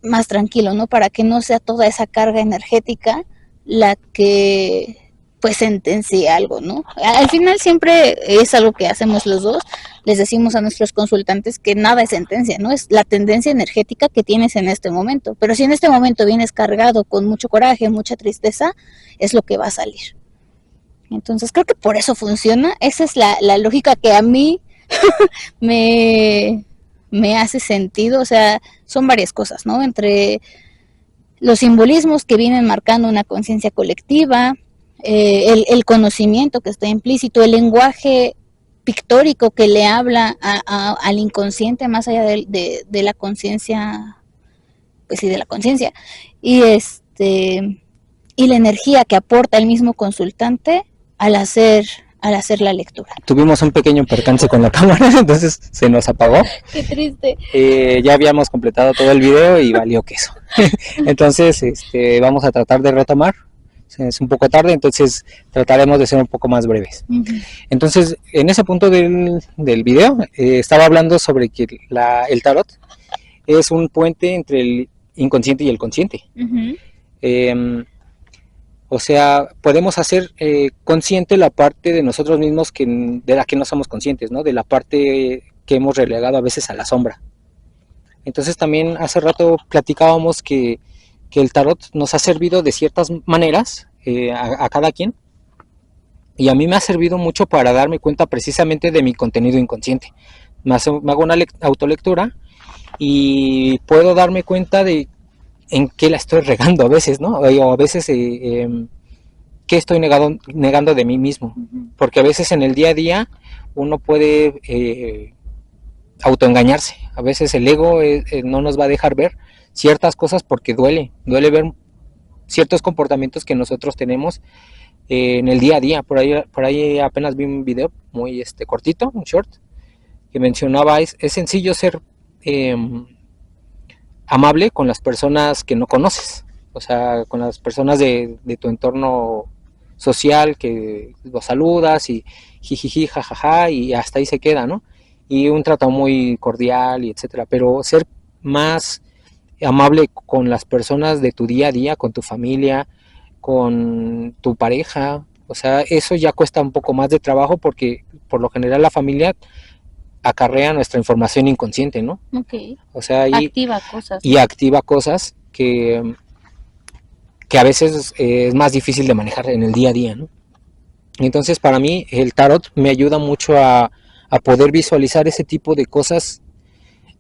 más tranquilo, ¿no? Para que no sea toda esa carga energética la que pues sentencie algo, ¿no? Al final siempre es algo que hacemos los dos. Les decimos a nuestros consultantes que nada es sentencia, ¿no? Es la tendencia energética que tienes en este momento. Pero si en este momento vienes cargado con mucho coraje, mucha tristeza, es lo que va a salir. Entonces creo que por eso funciona. Esa es la lógica que a mí me hace sentido. O sea, son varias cosas, ¿no? Entre los simbolismos que vienen marcando una conciencia colectiva, el conocimiento que está implícito, el lenguaje pictórico que le habla al inconsciente más allá de la conciencia, pues sí, de la conciencia, y y la energía que aporta el mismo consultante al hacer la lectura. Tuvimos un pequeño percance con la cámara, entonces se nos apagó. Qué triste. Ya habíamos completado todo el video y valió queso. Entonces, vamos a tratar de retomar. Es un poco tarde, entonces trataremos de ser un poco más breves. Entonces, en ese punto del video, estaba hablando sobre que el tarot es un puente entre el inconsciente y el consciente. O sea, podemos hacer consciente la parte de nosotros mismos de la que no somos conscientes, ¿no? De la parte que hemos relegado a veces a la sombra. Entonces también hace rato platicábamos que el tarot nos ha servido de ciertas maneras a cada quien y a mí me ha servido mucho para darme cuenta precisamente de mi contenido inconsciente. Me hago una autolectura y puedo darme cuenta de en qué la estoy regando a veces, ¿no? O a veces qué estoy negando de mí mismo. Porque a veces en el día a día uno puede autoengañarse. A veces el ego no nos va a dejar ver ciertas cosas porque duele ver ciertos comportamientos que nosotros tenemos en el día a día. Por ahí apenas vi un video muy cortito, un short, que mencionaba, es sencillo ser amable con las personas que no conoces, o sea, con las personas de tu entorno social, que los saludas y jijiji, jajaja, y hasta ahí se queda, ¿no? Y un trato muy cordial y etcétera, pero ser más amable con las personas de tu día a día, con tu familia, con tu pareja, o sea, eso ya cuesta un poco más de trabajo porque por lo general la familia acarrea nuestra información inconsciente, ¿no? Okay. O sea, activa cosas. Y activa cosas que a veces es más difícil de manejar en el día a día, ¿no? Entonces, para mí, el tarot me ayuda mucho a poder visualizar ese tipo de cosas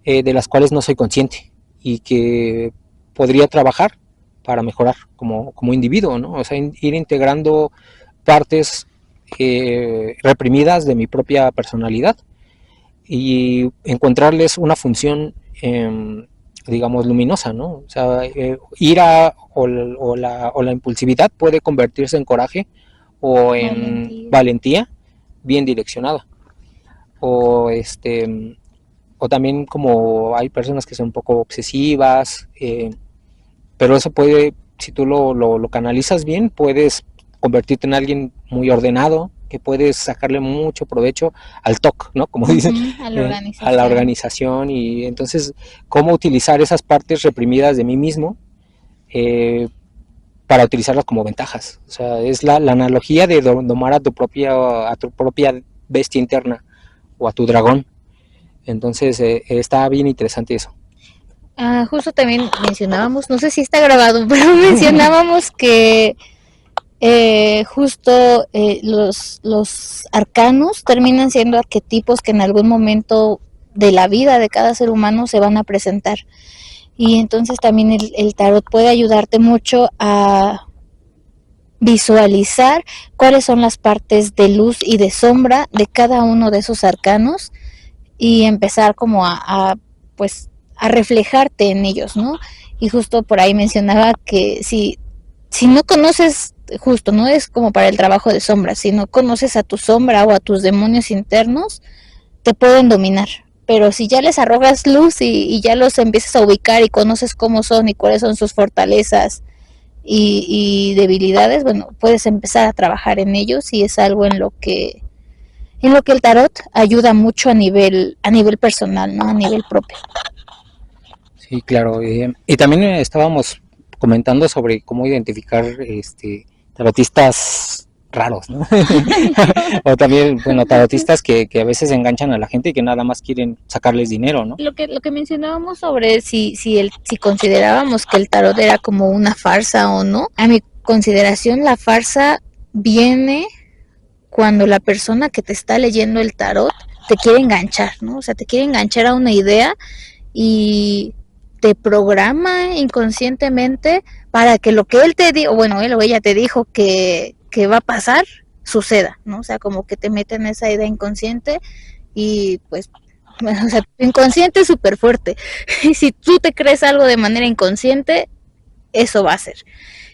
de las cuales no soy consciente y que podría trabajar para mejorar como individuo, ¿no? O sea, ir integrando partes reprimidas de mi propia personalidad y encontrarles una función, digamos, luminosa, ¿no? O sea, ira o la impulsividad puede convertirse en coraje o en valentía bien direccionada. O o también como hay personas que son un poco obsesivas, pero eso puede, si tú lo canalizas bien, puedes convertirte en alguien muy ordenado, que puedes sacarle mucho provecho al TOC, ¿no? Como dicen, a la organización. Y entonces, ¿cómo utilizar esas partes reprimidas de mí mismo para utilizarlas como ventajas? O sea, es la analogía de domar a tu propia bestia interna o a tu dragón. Entonces, está bien interesante eso. Justo también mencionábamos, no sé si está grabado, pero mencionábamos que justo los arcanos terminan siendo arquetipos que en algún momento de la vida de cada ser humano se van a presentar. Y entonces también el tarot puede ayudarte mucho a visualizar cuáles son las partes de luz y de sombra de cada uno de esos arcanos y empezar como pues a reflejarte en ellos, ¿no? Y justo por ahí mencionaba que si no conoces, justo no es como para el trabajo de sombra, si no conoces a tu sombra o a tus demonios internos, te pueden dominar. Pero si ya les arrogas luz y ya los empiezas a ubicar y conoces cómo son y cuáles son sus fortalezas y debilidades, bueno, puedes empezar a trabajar en ellos y es algo en lo que el tarot ayuda mucho a nivel personal, ¿no? A nivel propio. Sí, claro. Y también estábamos comentando sobre cómo identificar tarotistas raros, ¿no? O también, bueno, tarotistas que a veces enganchan a la gente y que nada más quieren sacarles dinero, ¿no? Lo que mencionábamos sobre si considerábamos que el tarot era como una farsa o no, a mi consideración la farsa viene cuando la persona que te está leyendo el tarot te quiere enganchar, ¿no? O sea, te quiere enganchar a una idea y te programa inconscientemente para que lo que él te dijo, bueno, él o ella te dijo que va a pasar, suceda, ¿no? O sea, como que te meten esa idea inconsciente y pues, bueno, o sea, tu inconsciente es súper fuerte. Y si tú te crees algo de manera inconsciente, eso va a ser.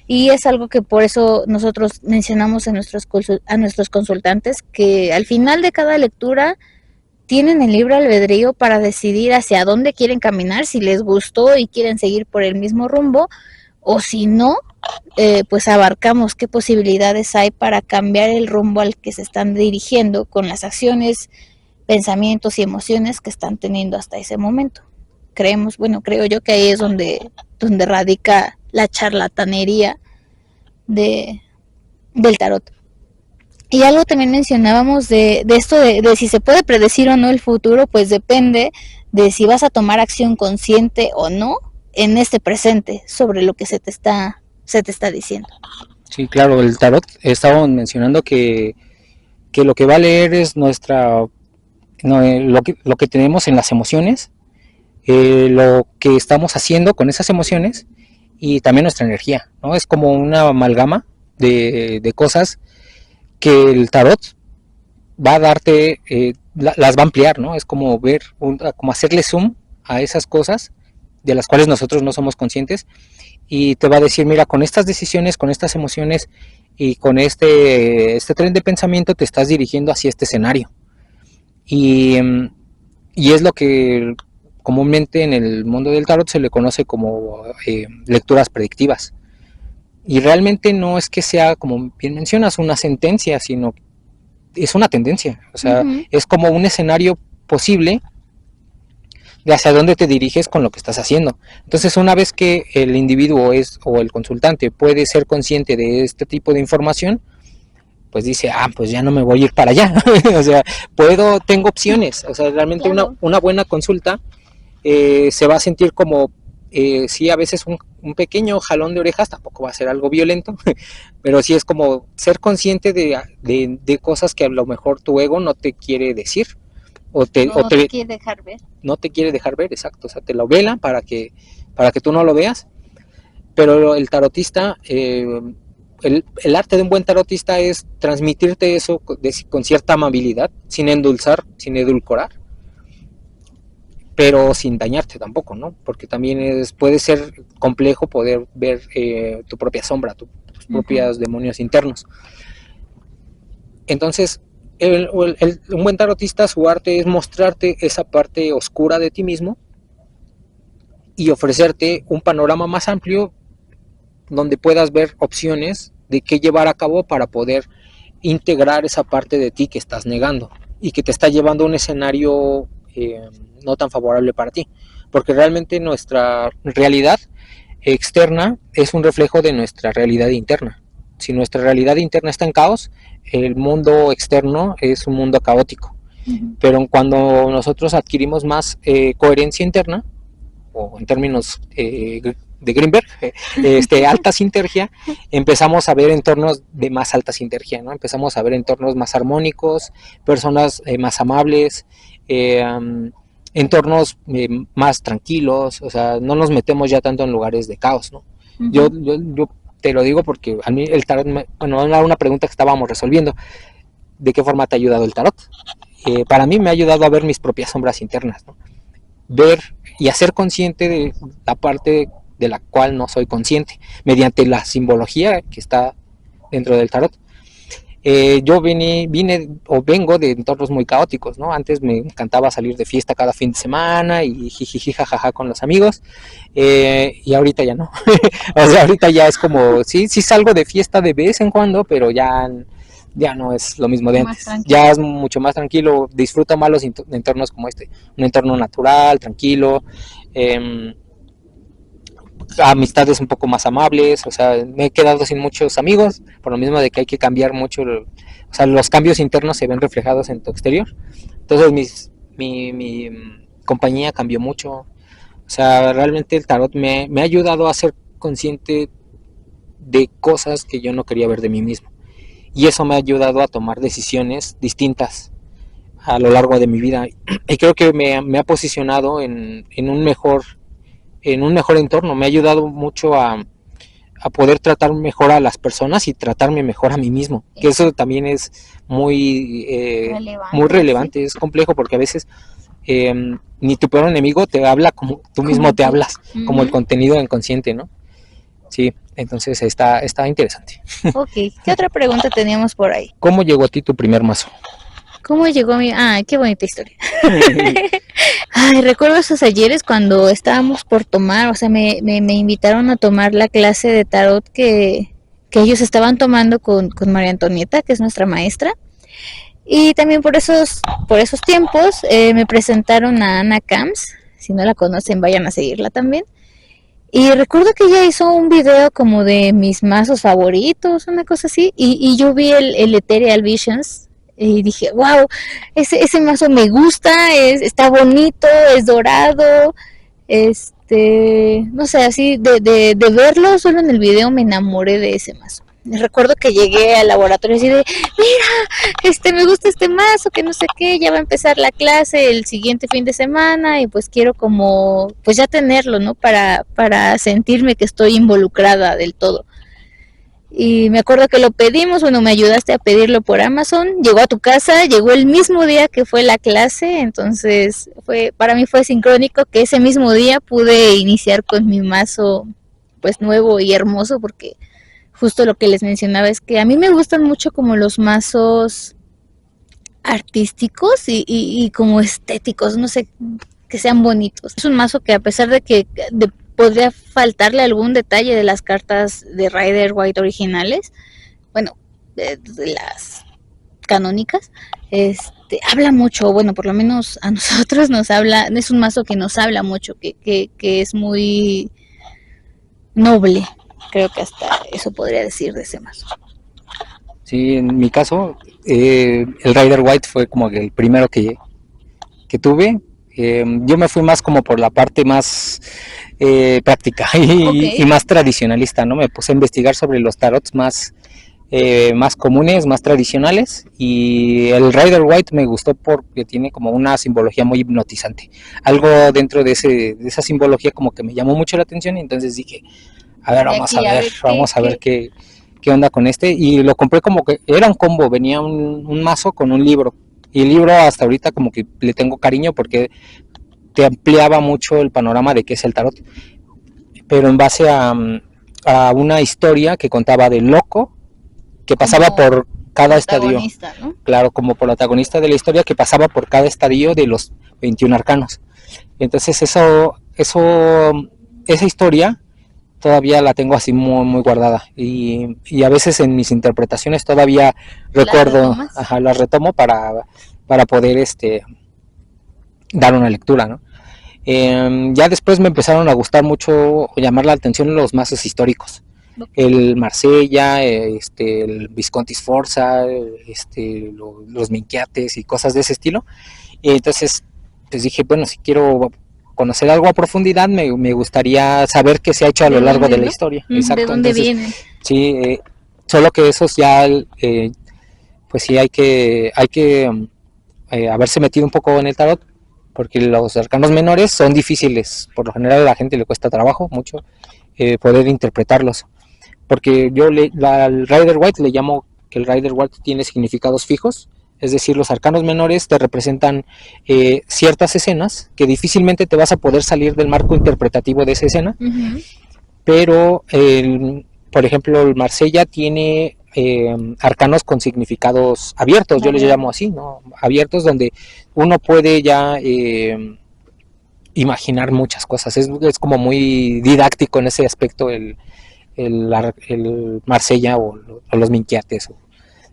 Y es algo que por eso nosotros mencionamos a nuestros consultantes que al final de cada lectura tienen el libre albedrío para decidir hacia dónde quieren caminar, si les gustó y quieren seguir por el mismo rumbo, o si no, pues abarcamos qué posibilidades hay para cambiar el rumbo al que se están dirigiendo con las acciones, pensamientos y emociones que están teniendo hasta ese momento. Creo yo que ahí es donde radica la charlatanería del tarot. Y algo también mencionábamos de esto de si se puede predecir o no el futuro, pues depende de si vas a tomar acción consciente o no en este presente sobre lo que se te está diciendo. Sí, claro, el tarot, estábamos mencionando que que lo que va a leer es lo que tenemos en las emociones, lo que estamos haciendo con esas emociones y también nuestra energía, ¿no? Es como una amalgama de cosas que el tarot va a darte, las va a ampliar, ¿no? Es como ver, como hacerle zoom a esas cosas de las cuales nosotros no somos conscientes y te va a decir, mira, con estas decisiones, con estas emociones y con este tren de pensamiento te estás dirigiendo hacia este escenario. Y, y es lo que comúnmente en el mundo del tarot se le conoce como lecturas predictivas. Y realmente no es que sea, como bien mencionas, una sentencia, sino es una tendencia. O sea, es como un escenario posible de hacia dónde te diriges con lo que estás haciendo. Entonces, una vez que el individuo o el consultante puede ser consciente de este tipo de información, pues dice, pues ya no me voy a ir para allá. O sea, tengo opciones. O sea, realmente claro, una buena consulta se va a sentir como, sí, a veces un pequeño jalón de orejas, tampoco va a ser algo violento, pero sí es como ser consciente de cosas que a lo mejor tu ego no te quiere decir. No te quiere dejar ver. No te quiere dejar ver, exacto. O sea, te lo vela para que tú no lo veas. Pero el tarotista, el arte de un buen tarotista es transmitirte eso con cierta amabilidad, sin endulzar, sin edulcorar, pero sin dañarte tampoco, ¿no? Porque también puede ser complejo poder ver tu propia sombra, tus propios demonios internos. Entonces, un buen tarotista, su arte es mostrarte esa parte oscura de ti mismo y ofrecerte un panorama más amplio donde puedas ver opciones de qué llevar a cabo para poder integrar esa parte de ti que estás negando y que te está llevando a un escenario no tan favorable para ti, porque realmente nuestra realidad externa es un reflejo de nuestra realidad interna. Si nuestra realidad interna está en caos, el mundo externo es un mundo caótico. Pero cuando nosotros adquirimos más coherencia interna, o en términos de Greenberg, alta sinergia, empezamos a ver entornos de más alta sinergia, ¿no? Empezamos a ver entornos más armónicos, personas más amables, entornos más tranquilos, o sea, no nos metemos ya tanto en lugares de caos, ¿no? Yo te lo digo porque a mí el tarot, bueno, era una pregunta que estábamos resolviendo, ¿de qué forma te ha ayudado el tarot? Para mí me ha ayudado a ver mis propias sombras internas, ¿no? Ver y hacer consciente de la parte de la cual no soy consciente, mediante la simbología que está dentro del tarot. Yo vengo de entornos muy caóticos, ¿no? Antes me encantaba salir de fiesta cada fin de semana y jijiji jajaja con los amigos, y ahorita ya no. O sea, ahorita ya es como, sí salgo de fiesta de vez en cuando, pero ya no es lo mismo de antes. Ya es mucho más tranquilo, disfruto más los entornos como un entorno natural, tranquilo, amistades un poco más amables. O sea, me he quedado sin muchos amigos por lo mismo de que hay que cambiar mucho, o sea, los cambios internos se ven reflejados en tu exterior. Entonces mi compañía cambió mucho. O sea, realmente el tarot me ha ayudado a ser consciente de cosas que yo no quería ver de mí mismo, y eso me ha ayudado a tomar decisiones distintas a lo largo de mi vida, y creo que me ha posicionado en un mejor entorno. Me ha ayudado mucho a poder tratar mejor a las personas y tratarme mejor a mí mismo, que eso también es muy relevante. ¿Sí? Es complejo porque a veces ni tu peor enemigo te habla como tú mismo te hablas, como el contenido inconsciente, ¿no? Sí, entonces está interesante. Ok, ¿qué otra pregunta teníamos por ahí? ¿Cómo llegó a ti tu primer mazo? ¿Cómo llegó mi...? Qué bonita historia. Ay, recuerdo esos ayeres cuando estábamos por tomar, o sea, me invitaron a tomar la clase de tarot que ellos estaban tomando con María Antonieta, que es nuestra maestra. Y también por esos tiempos me presentaron a Ana Camps. Si no la conocen, vayan a seguirla también. Y recuerdo que ella hizo un video como de mis mazos favoritos, una cosa así, y yo vi el Ethereal Visions y dije, wow, ese mazo me gusta, está bonito, es dorado, no sé, así de verlo solo en el video me enamoré de ese mazo. recuerdo que llegué al laboratorio así de, mira, me gusta este mazo, que no sé qué, ya va a empezar la clase el siguiente fin de semana y pues quiero como, pues ya tenerlo, ¿no? Para sentirme que estoy involucrada del todo. Y me acuerdo que lo pedimos, bueno, me ayudaste a pedirlo por Amazon, llegó a tu casa, llegó el mismo día que fue la clase, entonces para mí fue sincrónico que ese mismo día pude iniciar con mi mazo pues nuevo y hermoso, porque justo lo que les mencionaba es que a mí me gustan mucho como los mazos artísticos y como estéticos, no sé, que sean bonitos. Es un mazo que a pesar de que podría faltarle algún detalle de las cartas de Rider-Waite originales, bueno, de las canónicas, habla mucho, bueno, por lo menos a nosotros nos habla, es un mazo que nos habla mucho, que es muy noble, creo que hasta eso podría decir de ese mazo. Sí, en mi caso, el Rider-Waite fue como el primero que tuve. Yo me fui más como por la parte más práctica y más tradicionalista, ¿no? Me puse a investigar sobre los tarots más comunes, más tradicionales, y el Rider-Waite me gustó porque tiene como una simbología muy hipnotizante. Algo dentro de esa simbología como que me llamó mucho la atención, y entonces dije, a ver, vamos a ver qué onda con este, y lo compré como que era un combo, venía un mazo con un libro, y el libro hasta ahorita como que le tengo cariño porque te ampliaba mucho el panorama de qué es el tarot, pero en base a una historia que contaba del loco que pasaba como por cada estadio, ¿no? Claro, como protagonista de la historia que pasaba por cada estadio de los 21 arcanos. Entonces esa historia todavía la tengo así muy, muy guardada, y a veces en mis interpretaciones todavía recuerdo, la retomo para poder dar una lectura, ¿no? Ya después me empezaron a gustar mucho, llamar la atención los mazos históricos, el Marsella, el Visconti Sforza, los Minquiates y cosas de ese estilo. Y entonces pues dije, bueno, si quiero conocer algo a profundidad, me gustaría saber qué se ha hecho a lo largo de la historia. Exacto. ¿De dónde viene? Sí, solo que esos ya, pues sí hay que haberse metido un poco en el tarot, porque los arcanos menores son difíciles, por lo general a la gente le cuesta trabajo mucho poder interpretarlos, porque yo al Rider-Waite le llamo que el Rider-Waite tiene significados fijos, es decir, los arcanos menores te representan ciertas escenas que difícilmente te vas a poder salir del marco interpretativo de esa escena, pero por ejemplo el Marsella tiene arcanos con significados abiertos, yo les llamo así, ¿no? Abiertos, donde uno puede ya imaginar muchas cosas, es como muy didáctico en ese aspecto el Marsella o los Minquiates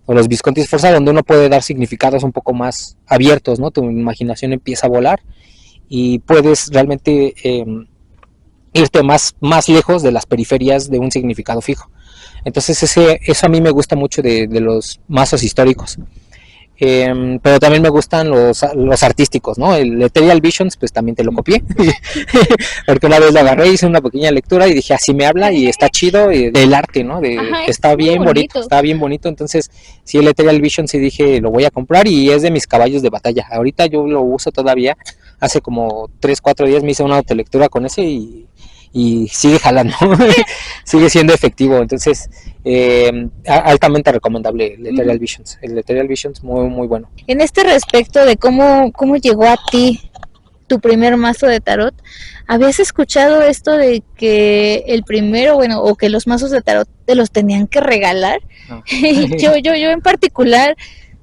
o los Visconti Sforza, donde uno puede dar significados un poco más abiertos, ¿no? Tu imaginación empieza a volar y puedes realmente irte más lejos de las periferias de un significado fijo. Entonces eso a mí me gusta mucho de los mazos históricos. Pero también me gustan los artísticos, ¿no? El Ethereal Visions, pues también te lo copié, porque una vez lo agarré, hice una pequeña lectura y dije, así me habla y está chido, el arte, ¿no? Está bien bonito, entonces sí, el Ethereal Visions sí dije, lo voy a comprar, y es de mis caballos de batalla. Ahorita yo lo uso todavía, hace como 3-4 días me hice una autolectura con ese y sigue jalando, sigue siendo efectivo, entonces altamente recomendable el Ethereal Visions. El Ethereal Visions muy, muy bueno. En este respecto de cómo llegó a ti tu primer mazo de tarot, ¿habías escuchado esto de que el primero, bueno, o que los mazos de tarot te los tenían que regalar? No. yo en particular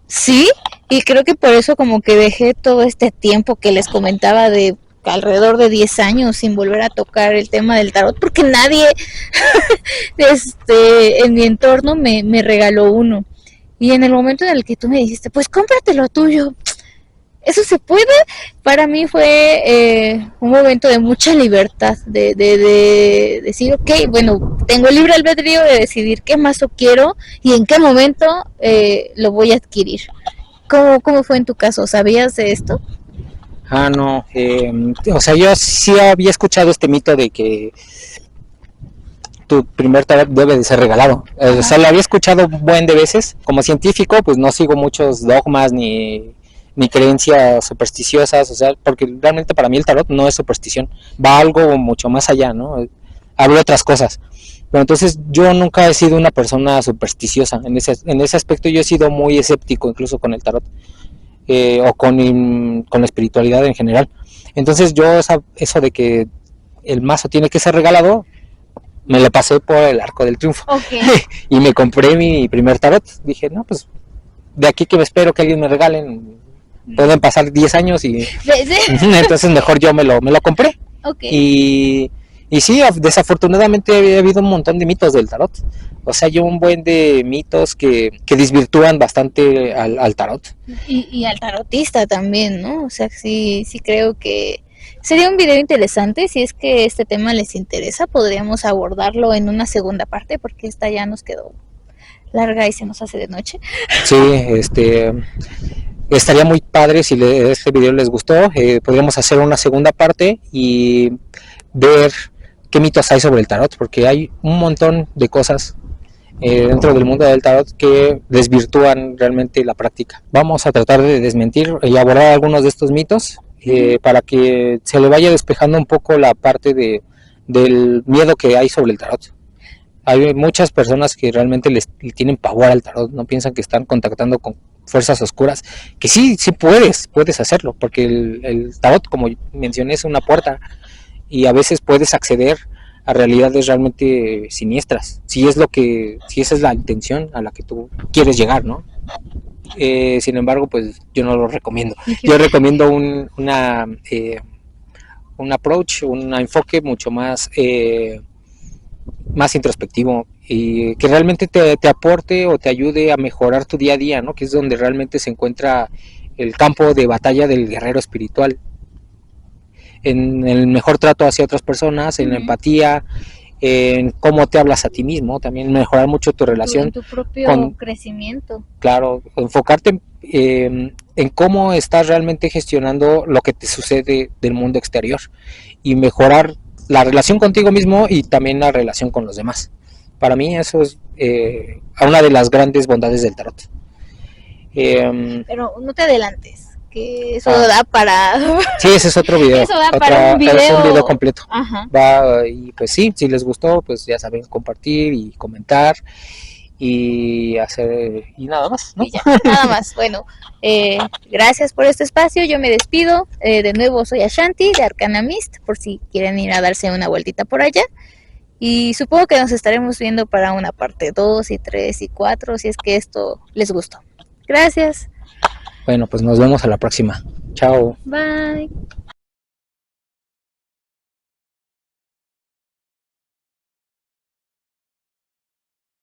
sí, y creo que por eso como que dejé todo este tiempo que les comentaba de alrededor de 10 años sin volver a tocar el tema del tarot, porque nadie en mi entorno me regaló uno. Y en el momento en el que tú me dijiste, pues cómpratelo tuyo, ¿eso se puede? Para mí fue un momento de mucha libertad, de decir, ok, bueno, tengo libre albedrío de decidir qué mazo quiero y en qué momento lo voy a adquirir. ¿Cómo fue en tu caso? ¿Sabías de esto? No, o sea, yo sí había escuchado este mito de que tu primer tarot debe de ser regalado. O sea, lo había escuchado un buen de veces. Como científico, pues no sigo muchos dogmas ni creencias supersticiosas, o sea, porque realmente para mí el tarot no es superstición, va algo mucho más allá, ¿no? Hablo de otras cosas. Pero entonces yo nunca he sido una persona supersticiosa. En ese aspecto yo he sido muy escéptico incluso con el tarot. O con la espiritualidad en general. Entonces yo eso de que el mazo tiene que ser regalado, me lo pasé por el arco del triunfo. Okay. Y me compré mi primer tarot. Dije, no, pues de aquí que me espero que alguien me regalen, pueden pasar 10 años y entonces mejor yo me lo compré. Okay. Y sí, desafortunadamente ha habido un montón de mitos del tarot. O sea, hay un buen de mitos que desvirtúan bastante al tarot. Y al tarotista también, ¿no? O sea, sí creo que sería un video interesante. Si es que este tema les interesa, podríamos abordarlo en una segunda parte, porque esta ya nos quedó larga y se nos hace de noche. Sí, estaría muy padre si este video les gustó. Podríamos hacer una segunda parte y ver qué mitos hay sobre el tarot, porque hay un montón de cosas dentro del mundo del tarot que desvirtúan realmente la práctica. Vamos a tratar de desmentir y abordar algunos de estos mitos para que se le vaya despejando un poco la parte del miedo que hay sobre el tarot. Hay muchas personas que realmente le tienen pavor al tarot, no piensan que están contactando con fuerzas oscuras, que sí puedes hacerlo, porque el tarot, como mencioné, es una puerta y a veces puedes acceder a realidades realmente siniestras, si esa es la intención a la que tú quieres llegar, ¿no? Sin embargo, pues yo no lo recomiendo. Yo recomiendo un approach, un enfoque mucho más introspectivo y que realmente te aporte o te ayude a mejorar tu día a día, ¿no? Que es donde realmente se encuentra el campo de batalla del guerrero espiritual. En el mejor trato hacia otras personas, en la empatía, en cómo te hablas a ti mismo, también mejorar mucho tu relación. En tu propio crecimiento. Claro, enfocarte en cómo estás realmente gestionando lo que te sucede del mundo exterior y mejorar la relación contigo mismo y también la relación con los demás. Para mí eso es una de las grandes bondades del tarot. Pero no te adelantes, que eso da para... Sí, ese es otro video. Eso da para un video. Es un video completo. Ajá. Y pues sí, si les gustó, pues ya saben, compartir y comentar y hacer y nada más, ¿no? Y ya, nada más. Bueno, gracias por este espacio. Yo me despido. De nuevo soy Ashanti de Arcana Mist, por si quieren ir a darse una vueltita por allá. Y supongo que nos estaremos viendo para una parte 2 y 3 y 4, si es que esto les gustó. Gracias. Bueno, pues nos vemos a la próxima. Chao. Bye.